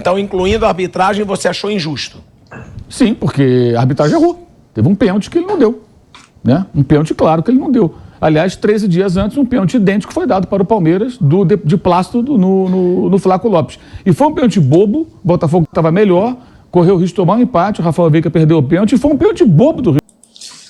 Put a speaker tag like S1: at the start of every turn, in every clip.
S1: Então, incluindo a arbitragem, você achou injusto?
S2: Sim, porque a arbitragem errou. Teve um pênalti que ele não deu, né? Um pênalti claro que ele não deu. Aliás, 13 dias antes, um pênalti idêntico foi dado para o Palmeiras de Plácido no Flaco Lopes. E foi um pênalti bobo, o Botafogo estava melhor, correu o risco de tomar um empate, o Rafael Veiga perdeu o pênalti, e foi um pênalti bobo do Rio.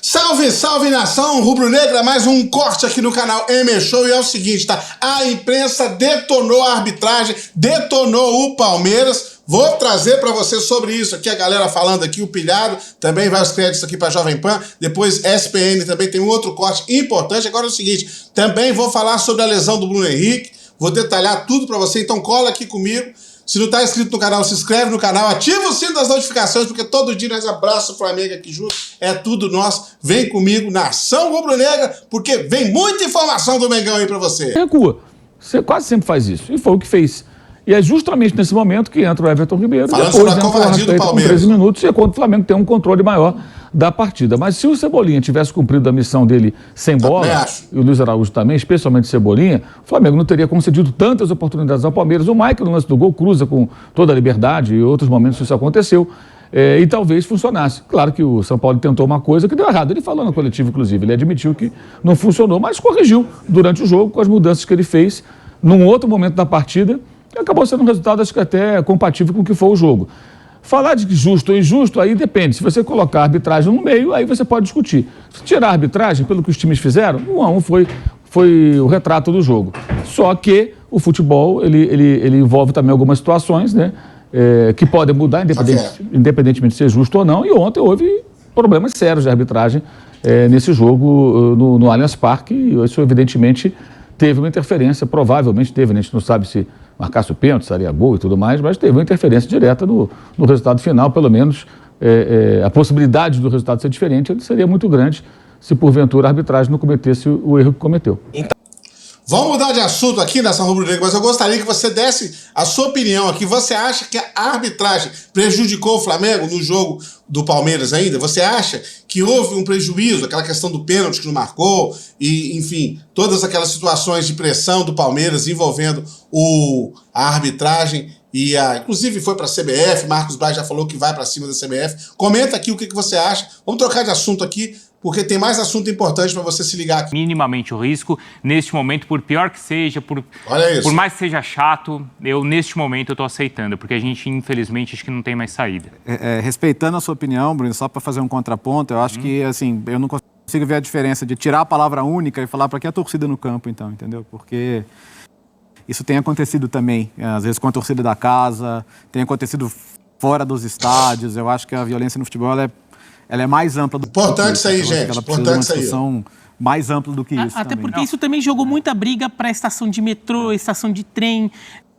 S3: Salve, salve nação rubro-negra, mais um corte aqui no canal M-Show e é o seguinte, tá? A imprensa detonou a arbitragem, detonou o Palmeiras. Vou trazer para você sobre isso aqui, a galera falando aqui, o Pilhado, também vai os créditos aqui para Jovem Pan, depois SPN também tem um outro corte importante. Agora é o seguinte, também vou falar sobre a lesão do Bruno Henrique, vou detalhar tudo para você, então cola aqui comigo. Se não está inscrito no canal, se inscreve no canal, ativa o sino das notificações, porque todo dia nós abraçamos o Flamengo aqui junto, é tudo nosso. Vem comigo, nação rubro-negra, porque vem muita informação do Mengão aí para você.
S2: Recua, você quase sempre faz isso, e foi o que fez. E é justamente nesse momento que entra o Everton Ribeiro.
S3: Falando sobre a covardia do Palmeiras.
S2: Com 13 minutos, e é quando o Flamengo tem um controle maior da partida. Mas se o Cebolinha tivesse cumprido a missão dele sem bola, e o Luiz Araújo também, especialmente Cebolinha, o Flamengo não teria concedido tantas oportunidades ao Palmeiras. O Maicon, no lance do gol, cruza com toda a liberdade, e em outros momentos isso aconteceu, e talvez funcionasse. Claro que o São Paulo tentou uma coisa que deu errado. Ele falou no coletivo, inclusive, ele admitiu que não funcionou, mas corrigiu durante o jogo com as mudanças que ele fez num outro momento da partida, e acabou sendo um resultado, acho que até compatível com o que foi o jogo. Falar de justo ou injusto, aí depende. Se você colocar a arbitragem no meio, aí você pode discutir. Se tirar a arbitragem, pelo que os times fizeram, 1-1 foi o retrato do jogo. Só que o futebol, ele envolve também algumas situações, né, que podem mudar, independentemente de ser justo ou não. E ontem houve problemas sérios de arbitragem nesse jogo no Allianz Parque. E isso, evidentemente, teve uma interferência, provavelmente teve, né? A gente não sabe se marcasse o pênalti, seria gol e tudo mais, mas teve uma interferência direta no resultado final, pelo menos a possibilidade do resultado ser diferente seria muito grande se porventura a arbitragem não cometesse o erro que cometeu.
S3: Vamos mudar de assunto aqui nessa rubro-negra, mas eu gostaria que você desse a sua opinião aqui. Você acha que a arbitragem prejudicou o Flamengo no jogo do Palmeiras ainda? Você acha que houve um prejuízo, aquela questão do pênalti que não marcou, e, enfim, todas aquelas situações de pressão do Palmeiras envolvendo a arbitragem, inclusive foi para a CBF, Marcos Braz já falou que vai para cima da CBF. Comenta aqui o que você acha. Vamos trocar de assunto aqui, porque tem mais assunto importante para você se ligar aqui.
S4: Minimamente o risco, neste momento, por pior que seja, por mais que seja chato, neste momento eu estou aceitando, porque a gente, infelizmente, acho que não tem mais saída.
S5: Respeitando a sua opinião, Bruno, só para fazer um contraponto, eu acho que, assim, eu não consigo ver a diferença de tirar a palavra única e falar para que a torcida no campo, então, entendeu? Porque isso tem acontecido também, às vezes com a torcida da casa, tem acontecido fora dos estádios. Eu acho que a violência no futebol, ela é mais ampla do que isso.
S3: Importante isso aí, gente. Importante isso aí.
S5: Discussão mais ampla do que isso.
S6: Até
S5: também.
S6: porque isso também jogou muita briga para a estação de metrô, estação de trem.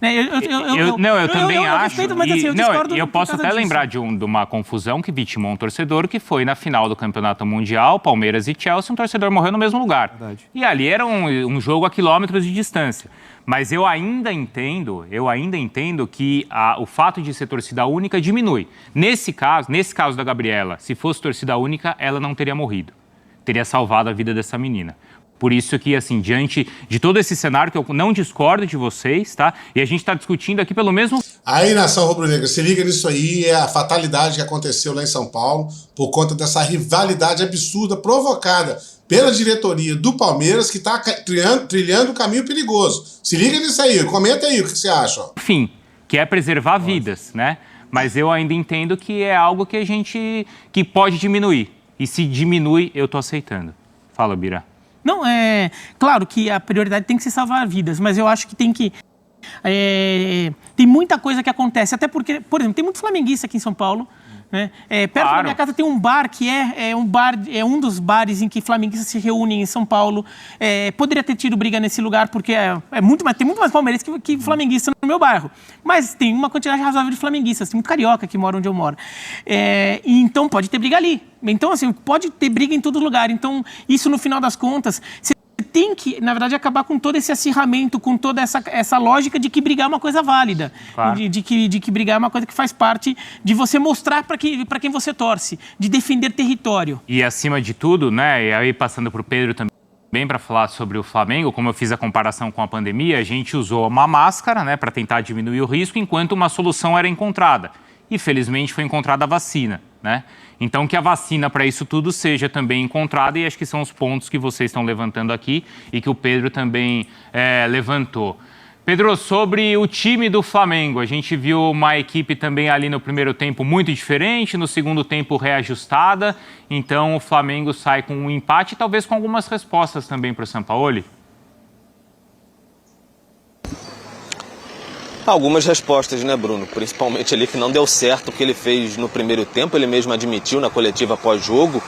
S4: Eu também acho.
S6: Respeito, mas, assim,
S4: eu posso até lembrar de uma confusão que vitimou um torcedor, que foi na final do Campeonato Mundial, Palmeiras e Chelsea, um torcedor morreu no mesmo lugar.
S5: Verdade.
S4: E ali era um jogo a quilômetros de distância. Mas eu ainda entendo que o fato de ser torcida única diminui. Nesse caso da Gabriela, se fosse torcida única, ela não teria morrido. Teria salvado a vida dessa menina. Por isso que, assim, diante de todo esse cenário, que eu não discordo de vocês, tá? E a gente está discutindo aqui pelo mesmo...
S3: Aí, nação rubro-negra, se liga nisso aí, é a fatalidade que aconteceu lá em São Paulo, por conta dessa rivalidade absurda provocada pela diretoria do Palmeiras, que está trilhando um caminho perigoso. Se liga nisso aí, comenta aí o que você acha. Ó.
S4: Enfim, que é preservar vidas, né? Mas eu ainda entendo que é algo que pode diminuir. E se diminui, eu tô aceitando. Fala, Bira.
S6: Não, claro que a prioridade tem que ser salvar vidas, mas eu acho que tem muita coisa que acontece, até porque, por exemplo, tem muito flamenguista aqui em São Paulo, né? Perto da minha casa tem um bar que é um dos bares em que flamenguistas se reúnem em São Paulo. Poderia ter tido briga nesse lugar, porque tem muito mais palmeirenses que flamenguistas no meu bairro. Mas tem uma quantidade razoável de flamenguistas, tem muito carioca que mora onde eu moro. Então pode ter briga ali. Então, assim, pode ter briga em todo lugar. Então, isso no final das contas... tem que, na verdade, acabar com todo esse acirramento, com toda essa lógica de que brigar é uma coisa válida, claro. de que brigar é uma coisa que faz parte de você mostrar para quem você torce, de defender território.
S4: E acima de tudo, né, e aí passando para o Pedro também, Bem, para falar sobre o Flamengo, como eu fiz a comparação com a pandemia, a gente usou uma máscara, né, para tentar diminuir o risco, enquanto uma solução era encontrada. E, felizmente, foi encontrada a vacina, né? Então, que a vacina para isso tudo seja também encontrada, e acho que são os pontos que vocês estão levantando aqui e que o Pedro também levantou. Pedro, sobre o time do Flamengo, a gente viu uma equipe também ali no primeiro tempo muito diferente, no segundo tempo reajustada, então o Flamengo sai com um empate, talvez com algumas respostas também para o Sampaoli.
S7: Algumas respostas, né, Bruno? Principalmente ali que não deu certo o que ele fez no primeiro tempo, ele mesmo admitiu na coletiva pós-jogo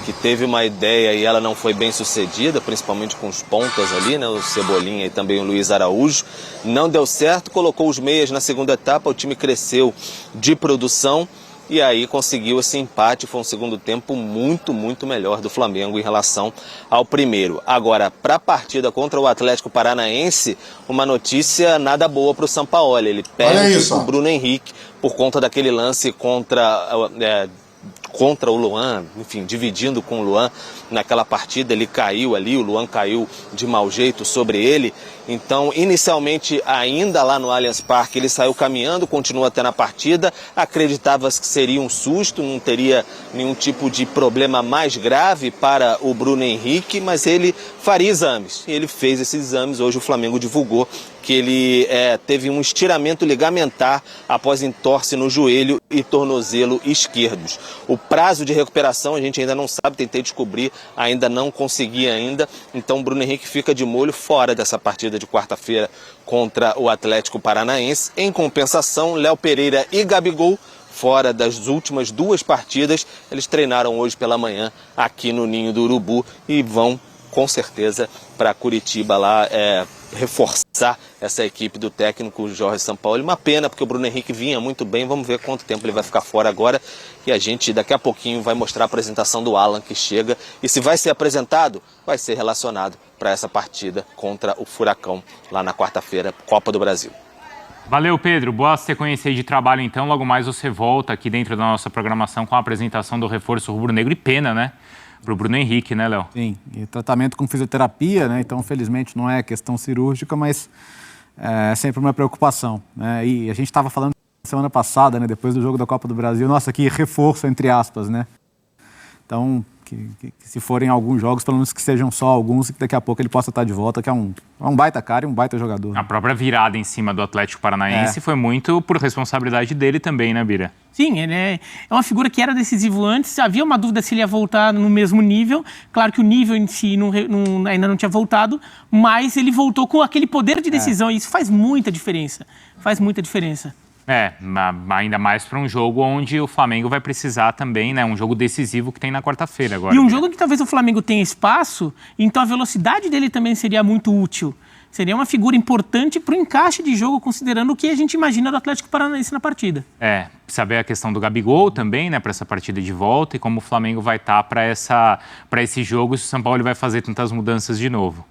S7: que teve uma ideia e ela não foi bem sucedida, principalmente com os pontas ali, né, o Cebolinha e também o Luiz Araújo. Não deu certo, colocou os meias na segunda etapa, o time cresceu de produção e aí conseguiu esse empate. Foi um segundo tempo muito, muito melhor do Flamengo em relação ao primeiro. Agora, para a partida contra o Atlético Paranaense, uma notícia nada boa para o Sampaoli. Ele perde o Bruno Henrique por conta daquele lance contra o Luan, enfim, dividindo com o Luan naquela partida. Ele caiu ali, o Luan caiu de mau jeito sobre ele. Então, inicialmente, ainda lá no Allianz Parque, ele saiu caminhando, continua até na partida. Acreditava-se que seria um susto, não teria nenhum tipo de problema mais grave para o Bruno Henrique, mas ele faria exames. E ele fez esses exames. Hoje o Flamengo divulgou que ele teve um estiramento ligamentar após entorse no joelho e tornozelo esquerdos. O prazo de recuperação a gente ainda não sabe, tentei descobrir, ainda não consegui ainda. Então o Bruno Henrique fica de molho fora dessa partida de quarta-feira contra o Atlético Paranaense. Em compensação, Léo Pereira e Gabigol, fora das últimas duas partidas, eles treinaram hoje pela manhã aqui no Ninho do Urubu e vão com certeza para Curitiba lá reforçar essa equipe do técnico Jorge Sampaoli. Uma pena, porque o Bruno Henrique vinha muito bem. Vamos ver quanto tempo ele vai ficar fora agora. E a gente daqui a pouquinho vai mostrar a apresentação do Alan, que chega. E se vai ser apresentado, vai ser relacionado para essa partida contra o Furacão lá na quarta-feira, Copa do Brasil.
S4: Valeu, Pedro. Boa sequência aí de trabalho, então. Logo mais você volta aqui dentro da nossa programação com a apresentação do reforço rubro-negro. E pena, né? Para o Bruno Henrique, né, Léo?
S5: Sim, e tratamento com fisioterapia, né? Então, felizmente, não é questão cirúrgica, mas é sempre uma preocupação, né? E a gente estava falando semana passada, né, depois do jogo da Copa do Brasil, nossa, que reforço, entre aspas, né? Então, que se forem alguns jogos, pelo menos que sejam só alguns e que daqui a pouco ele possa estar de volta, que é um baita cara e um baita jogador.
S4: A própria virada em cima do Atlético Paranaense foi muito por responsabilidade dele também, né, Bira?
S6: Sim, ele é uma figura que era decisivo antes. Havia uma dúvida se ele ia voltar no mesmo nível. Claro que o nível em si ainda não tinha voltado, mas ele voltou com aquele poder de decisão e isso faz muita diferença. Faz muita diferença.
S4: Ainda mais para um jogo onde o Flamengo vai precisar também, né? Um jogo decisivo que tem na quarta-feira agora.
S6: E um jogo que talvez o Flamengo tenha espaço, então a velocidade dele também seria muito útil. Seria uma figura importante para o encaixe de jogo, considerando o que a gente imagina do Atlético Paranaense na partida.
S4: Saber a questão do Gabigol também, né? Para essa partida de volta e como o Flamengo vai estar para esse jogo, se o São Paulo vai fazer tantas mudanças de novo.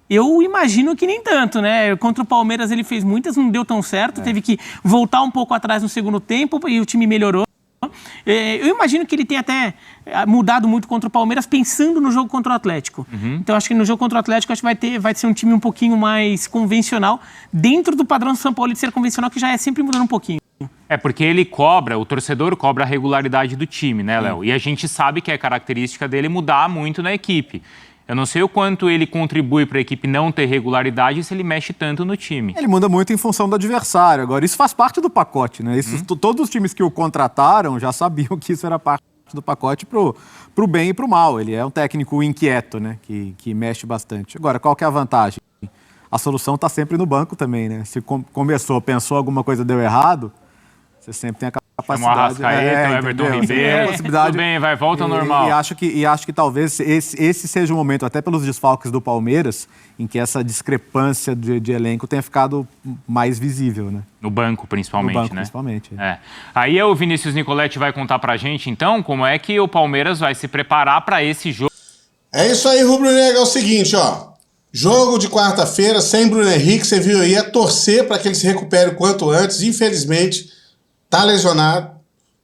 S6: Eu imagino que nem tanto, né? Contra o Palmeiras ele fez muitas, não deu tão certo. Teve que voltar um pouco atrás no segundo tempo e o time melhorou. Eu imagino que ele tenha até mudado muito contra o Palmeiras pensando no jogo contra o Atlético. Então acho que no jogo contra o Atlético acho que vai ser um time um pouquinho mais convencional, dentro do padrão do São Paulo de ser convencional, que já é sempre mudando um pouquinho.
S4: Porque o torcedor cobra a regularidade do time, né, Léo? E a gente sabe que é característica dele mudar muito na equipe. Eu não sei o quanto ele contribui para a equipe não ter regularidade se ele mexe tanto no time.
S5: Ele muda muito em função do adversário. Agora, isso faz parte do pacote, né? Todos os times que o contrataram já sabiam que isso era parte do pacote pro bem e pro mal. Ele é um técnico inquieto, né? Que mexe bastante. Agora, qual que é a vantagem? A solução está sempre no banco também, né? Se pensou alguma coisa deu errado, você sempre tem a capacidade.
S4: Arrascaeta, Everton Ribeiro, tudo bem, volta ao normal.
S5: E acho que talvez esse seja o momento, até pelos desfalques do Palmeiras, em que essa discrepância de elenco tenha ficado mais visível, né?
S4: No banco, principalmente,
S5: no banco,
S4: né?
S5: Principalmente.
S4: Aí o Vinícius Nicoletti vai contar pra gente, então, como é que o Palmeiras vai se preparar para esse jogo.
S3: É isso aí, Rubro Negro, é o seguinte, ó. Jogo de quarta-feira, sem Bruno Henrique, você viu aí, é torcer para que ele se recupere o quanto antes. Infelizmente, tá lesionado.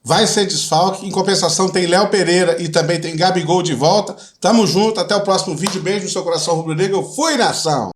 S3: vai ser desfalque. Em compensação, tem Léo Pereira e também tem Gabigol de volta. Tamo junto, até o próximo vídeo. Beijo no seu coração rubro-negro. Eu fui, nação!